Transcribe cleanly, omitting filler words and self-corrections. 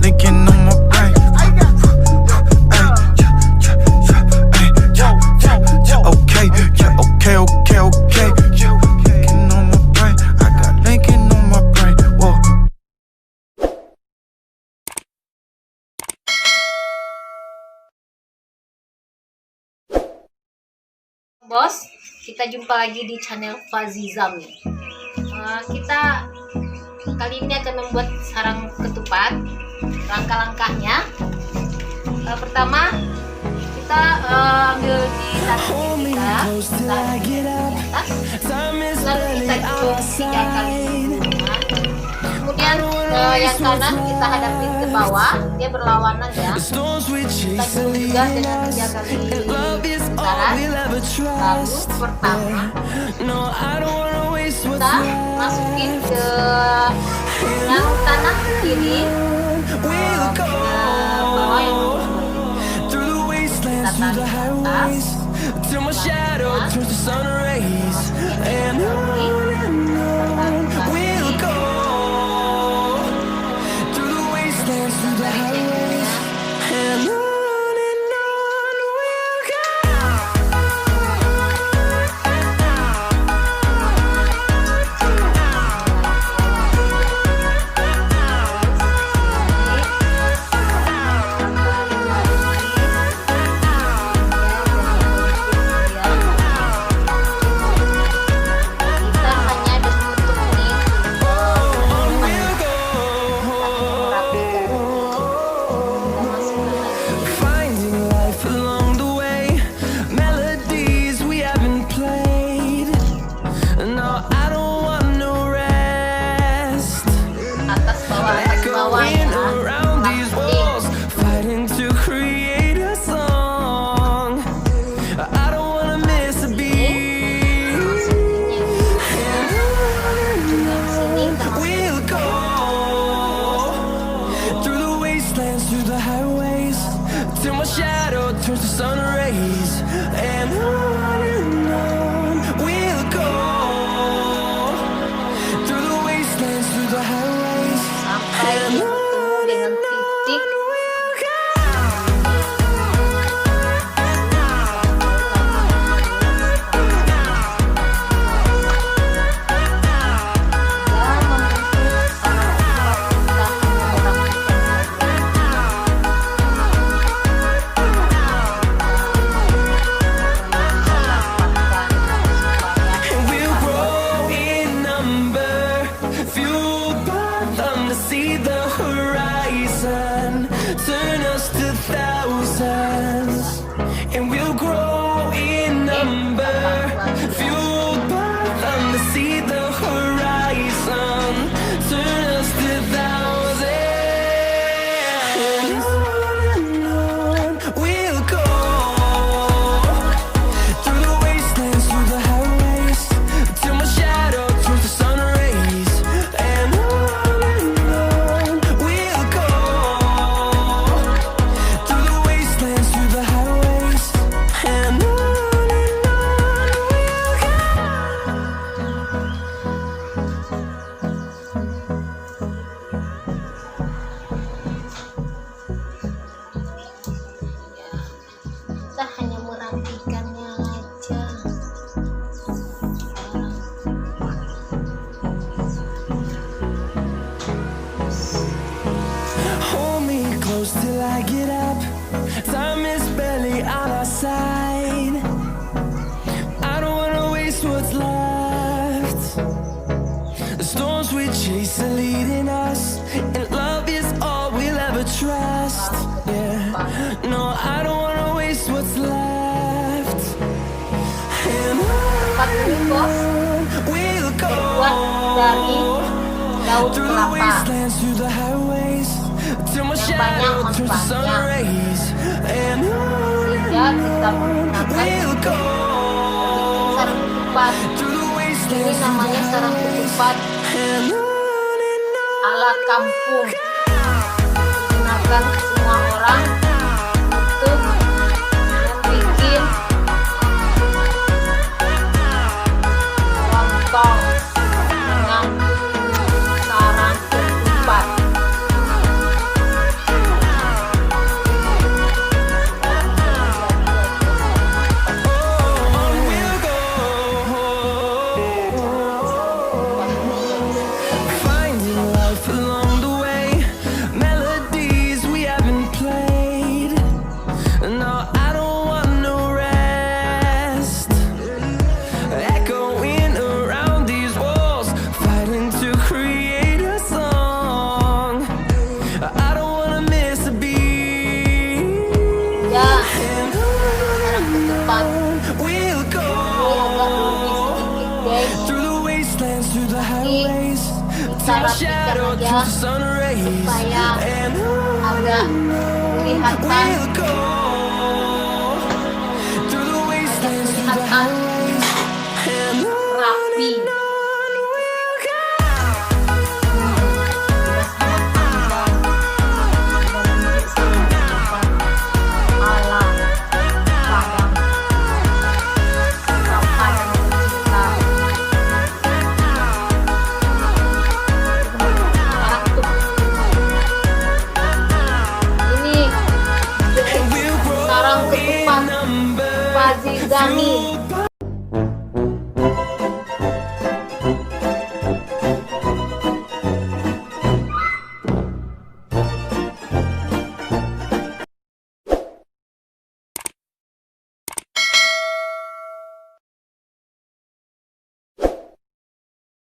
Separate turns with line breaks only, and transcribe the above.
Linking on my brain. Okay, okay. Linking on my brain. I got linking on my brain. Whoa.
Bos, kita jumpa lagi di channel Zamzami. Kita kali ini akan membuat sarang ketupat. Langkah-langkahnya, pertama kita ambil di satu kita taruh di atas, lalu kita tuang 3 kali sebelumnya. Kemudian yang kanan kita hadapin ke bawah, dia berlawanan ya. Kita tuang juga dengan 3 kali putaran. Lalu pertama kita masukin ke yang kanan ke kiri, bawah yang kita tarik ke atas, sampai bertemu dengan titik
till I get up. Time is barely on our side. I don't wanna waste what's left. The storms we chase are leading us, and love is all we'll ever trust. Yeah, no, I don't wanna waste what's left. And on we'll go.
Terbuat dari daun kelapa yang banyak manfaatnya, sehingga kita menggunakan sarang ketupat. Ini namanya sarang ketupat ala kampung, digunakan semua orang untuk membuat lontong dengan kita rapikan aja supaya agak kelihatan rapi. Sarang ketupat zamzami.